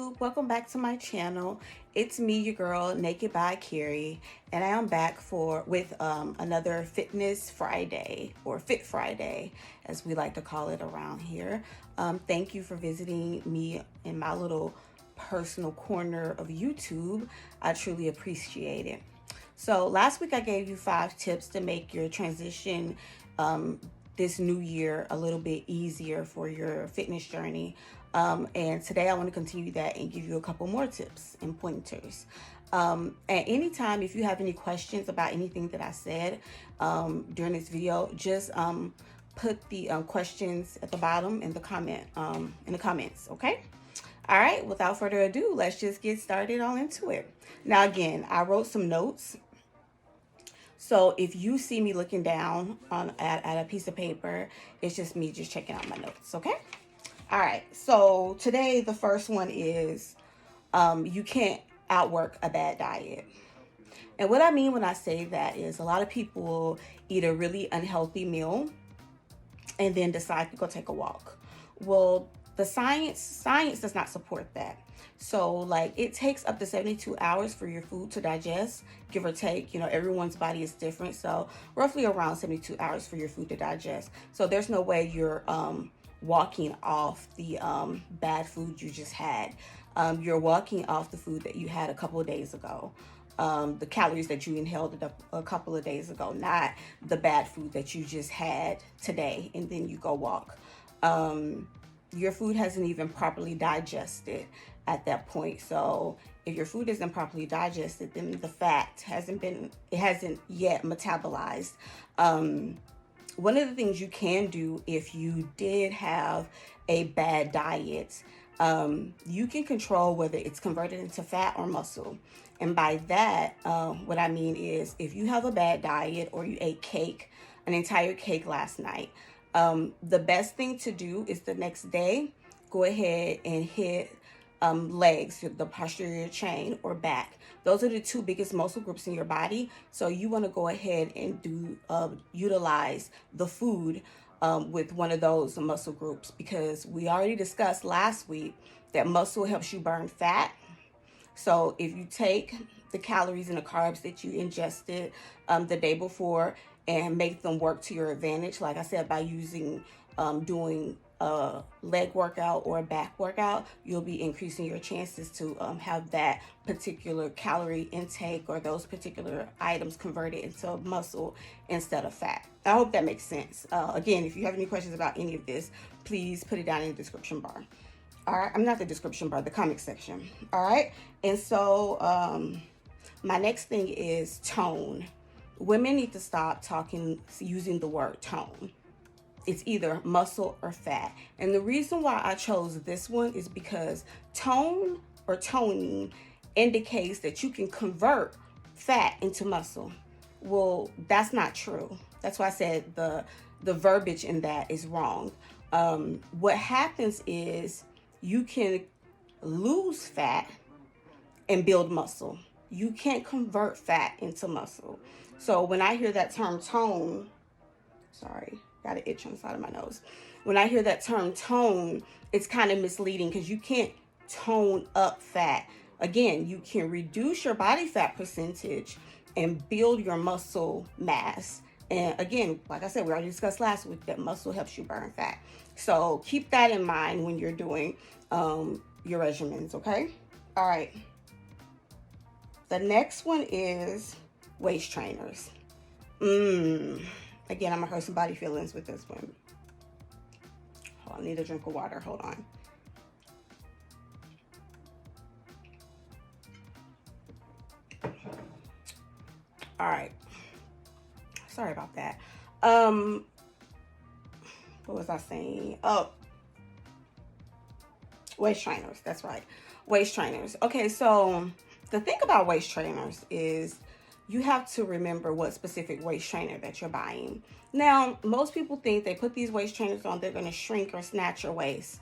YouTube, welcome back to my channel. It's me, your girl, Naked by Carrie, and I am back with another Fitness Friday, or Fit Friday, as we like to call it around here. Thank you for visiting me in my little personal corner of YouTube. I truly appreciate it. So last week I gave you 5 tips to make your transition this new year a little bit easier for your fitness journey. And today I want to continue that and give you a couple more tips and pointers. At any time, if you have any questions about anything that I said during this video, just put the questions at the bottom in the comments, okay? All right, without further ado, let's just get started on into it. Now, again, I wrote some notes. So if you see me looking down at a piece of paper, it's just me just checking out my notes, okay? All right, so today the first one is you can't outwork a bad diet. And what I mean when I say that is a lot of people eat a really unhealthy meal and then decide to go take a walk. Well, the science does not support that. So like it takes up to 72 hours for your food to digest, give or take. You know, everyone's body is different. So roughly around 72 hours for your food to digest. So there's no way you're walking off the bad food you just had. You're walking off the food that you had a couple of days ago. The calories that you inhaled a couple of days ago, not the bad food that you just had today and then you go walk. Your food hasn't even properly digested at that point. So if your food isn't properly digested, then the fat hasn't yet metabolized. One of the things you can do if you did have a bad diet, you can control whether it's converted into fat or muscle. And by that, what I mean is if you have a bad diet or you ate cake, an entire cake last night, the best thing to do is the next day, go ahead and hit legs, the posterior chain, or back. Those are the 2 biggest muscle groups in your body. So you want to go ahead and utilize the food with one of those muscle groups, because we already discussed last week that muscle helps you burn fat. So if you take the calories and the carbs that you ingested the day before and make them work to your advantage, like I said, by doing a leg workout or a back workout, you'll be increasing your chances to have that particular calorie intake or those particular items converted into muscle instead of fat. I hope that makes sense. Again, if you have any questions about any of this, please put it down in the description bar. All right, I'm not the description bar, the comment section. All right, and so my next thing is tone. Women need to stop using the word tone. It's either muscle or fat. And the reason why I chose this one is because tone or toning indicates that you can convert fat into muscle. Well, that's not true. That's why I said the verbiage in that is wrong. What happens is you can lose fat and build muscle. You can't convert fat into muscle. So when I hear that term tone, sorry, got an itch on the side of my nose. When I hear that term tone, it's kind of misleading because you can't tone up fat. Again, you can reduce your body fat percentage and build your muscle mass. And again, like I said, we already discussed last week that muscle helps you burn fat. So keep that in mind when you're doing your regimens, okay? All right. The next one is waist trainers. Again, I'm gonna hurt some body feelings with this one. Oh, I need a drink of water. Hold on. All right. Sorry about that. What was I saying? Oh, waist trainers. That's right. Waist trainers. Okay, so the thing about waist trainers is you have to remember what specific waist trainer that you're buying. Now, most people think they put these waist trainers on, they're going to shrink or snatch your waist.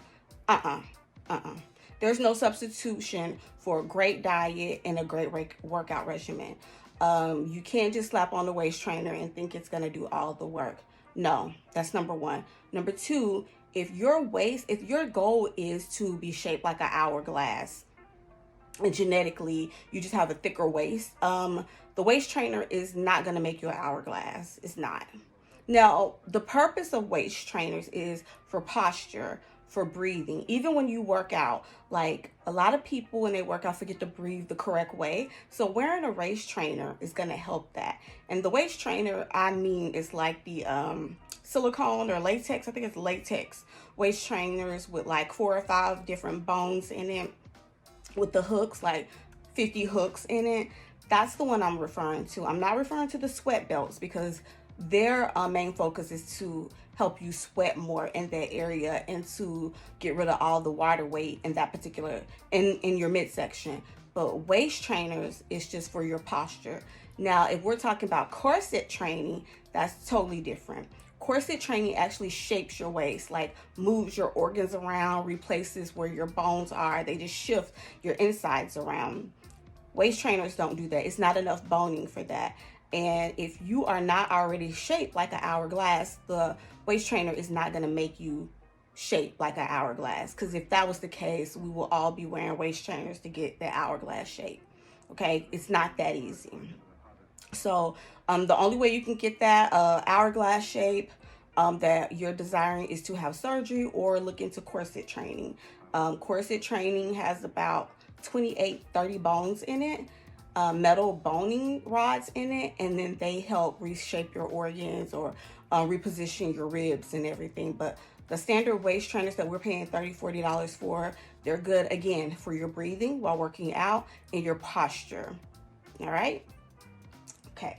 There's no substitution for a great diet and a great workout regimen. You can't just slap on the waist trainer and think it's going to do all the work. No, that's number one. Number two, if your goal is to be shaped like an hourglass, and genetically you just have a thicker waist, the waist trainer is not going to make you an hourglass. It's not. Now, the purpose of waist trainers is for posture, for breathing. Even when you work out, like a lot of people when they work out forget to breathe the correct way. So wearing a waist trainer is going to help that. And the waist trainer, I mean, is like the silicone or latex. I think it's latex waist trainers with like 4 or 5 different bones in it, with the hooks, like 50 hooks in it. That's the one I'm referring to. I'm not referring to the sweat belts because their main focus is to help you sweat more in that area and to get rid of all the water weight in that particular in your midsection. But waist trainers is just for your posture. Now, if we're talking about corset training, that's totally different. Corset training actually shapes your waist, like moves your organs around, replaces where your bones are. They just shift your insides around. Waist trainers don't do that. It's not enough boning for that. And if you are not already shaped like an hourglass, the waist trainer is not going to make you shaped like an hourglass. Because if that was the case, we will all be wearing waist trainers to get the hourglass shape. Okay, it's not that easy. So the only way you can get that hourglass shape that you're desiring is to have surgery or look into corset training. Corset training has about 28-30 bones in it, metal boning rods in it, and then they help reshape your organs or reposition your ribs and everything. But the standard waist trainers that we're paying $30-40 for, they're good, again, for your breathing while working out and your posture. All right? Okay.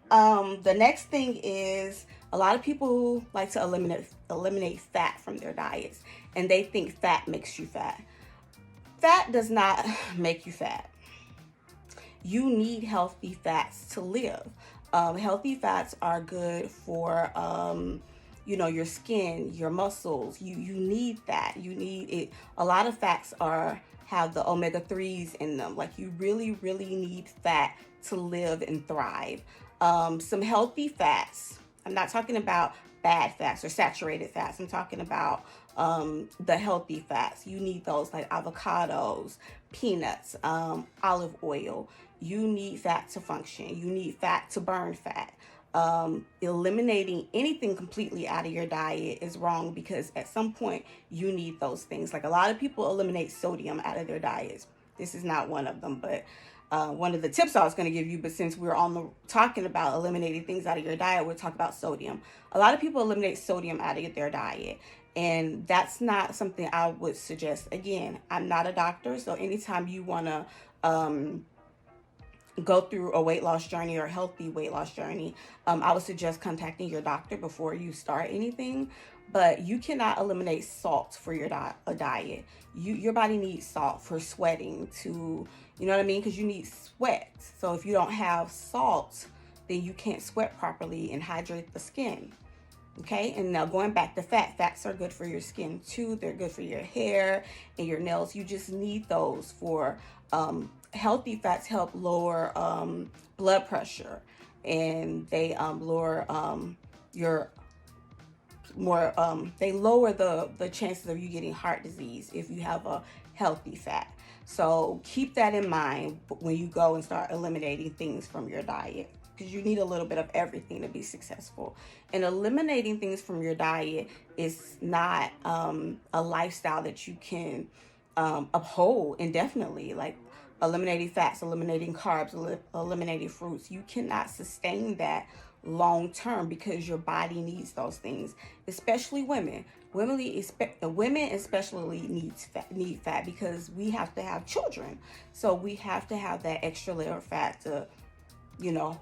The next thing is a lot of people like to eliminate fat from their diets, and they think fat makes you fat. Fat does not make you fat. You need healthy fats to live. Healthy fats are good for your skin, your muscles. You need that. You need it. A lot of fats have the omega-3s in them. Like, you really, really need fat to live and thrive. Some healthy fats. I'm not talking about bad fats or saturated fats. I'm talking about the healthy fats. You need those like avocados, peanuts, olive oil. You need fat to function. You need fat to burn fat. Eliminating anything completely out of your diet is wrong because at some point you need those things. Like, a lot of people eliminate sodium out of their diets. This is not one of them, but one of the tips I was going to give you, but since we're talking about eliminating things out of your diet, we'll talk about sodium. A lot of people eliminate sodium out of their diet, and that's not something I would suggest. Again, I'm not a doctor, so anytime you want to go through a weight loss journey or a healthy weight loss journey, I would suggest contacting your doctor before you start anything. But you cannot eliminate salt for your diet. Your body needs salt for sweating, to, you know what I mean? Because you need sweat. So if you don't have salt, then you can't sweat properly and hydrate the skin. Okay, and now going back to fats are good for your skin too. They're good for your hair and your nails. You just need those for healthy fats. Help lower blood pressure, and they lower they lower the chances of you getting heart disease if you have a healthy fat. So keep that in mind when you go and start eliminating things from your diet, because you need a little bit of everything to be successful. And eliminating things from your diet is not a lifestyle that you can uphold indefinitely. Like eliminating fats, eliminating carbs, eliminating fruits. You cannot sustain that long term because your body needs those things, especially women. Women especially need fat because we have to have children. So we have to have that extra layer of fat to,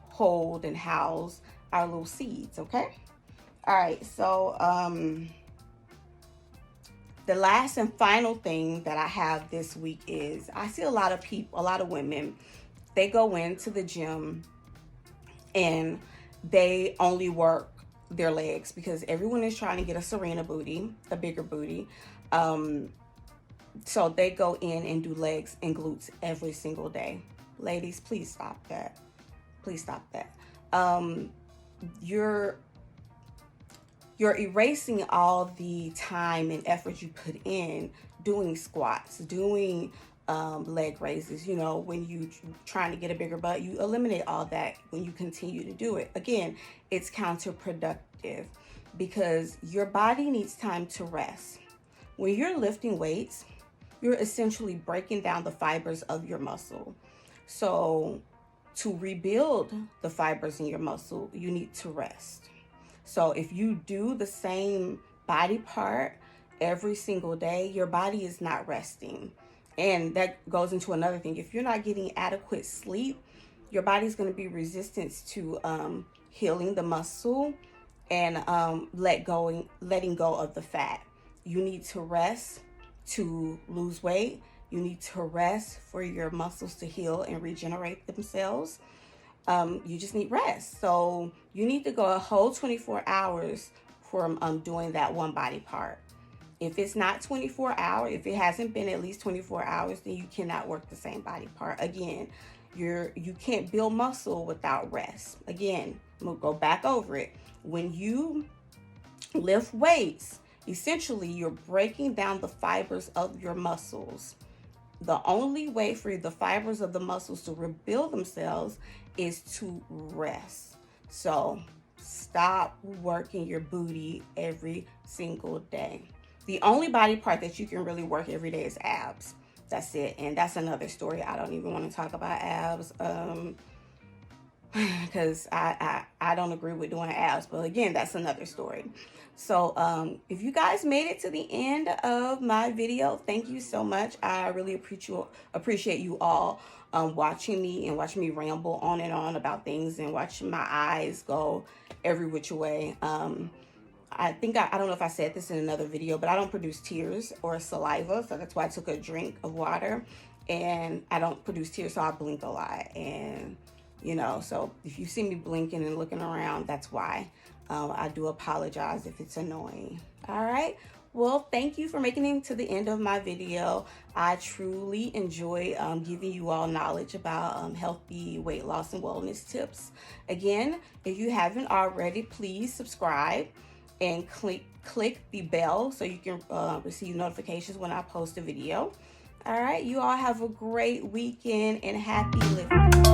hold and house our little seeds, okay? All right, so the last and final thing that I have this week is I see a lot of women, they go into the gym and they only work their legs because everyone is trying to get a Serena booty, a bigger booty. So they go in and do legs and glutes every single day. Ladies, please stop that. Please stop that. You're erasing all the time and effort you put in doing squats, doing leg raises, you know, when you trying to get a bigger butt, you eliminate all that when you continue to do it. Again, it's counterproductive because your body needs time to rest. When you're lifting weights, you're essentially breaking down the fibers of your muscle. So to rebuild the fibers in your muscle, you need to rest. So if you do the same body part every single day, your body is not resting. And that goes into another thing. If you're not getting adequate sleep, your body's going to be resistant to healing the muscle and letting go of the fat. You need to rest to lose weight. You need to rest for your muscles to heal and regenerate themselves. You just need rest. So you need to go a whole 24 hours from doing that one body part. If it's not 24 hours, if it hasn't been at least 24 hours, then you cannot work the same body part. Again, you can't build muscle without rest. Again, I'm gonna go back over it. When you lift weights, essentially you're breaking down the fibers of your muscles. The only way for the fibers of the muscles to rebuild themselves is to rest. So stop working your booty every single day. The only body part that you can really work every day is abs. That's it. And that's another story. I don't even want to talk about abs because I don't agree with doing abs. But again, that's another story. So if you guys made it to the end of my video, thank you so much. I really appreciate you all watching me and watching me ramble on and on about things and watching my eyes go every which way. I think I don't know if I said this in another video, but I don't produce tears or saliva, so that's why I took a drink of water. And I don't produce tears, so I blink a lot. And you know, so if you see me blinking and looking around, that's why. I do apologize if it's annoying. All right. Well, thank you for making it to the end of my video. I truly enjoy giving you all knowledge about healthy weight loss and wellness tips. Again, if you haven't already, please subscribe and click the bell so you can receive notifications when I post a video. All right. You all have a great weekend and happy lifting.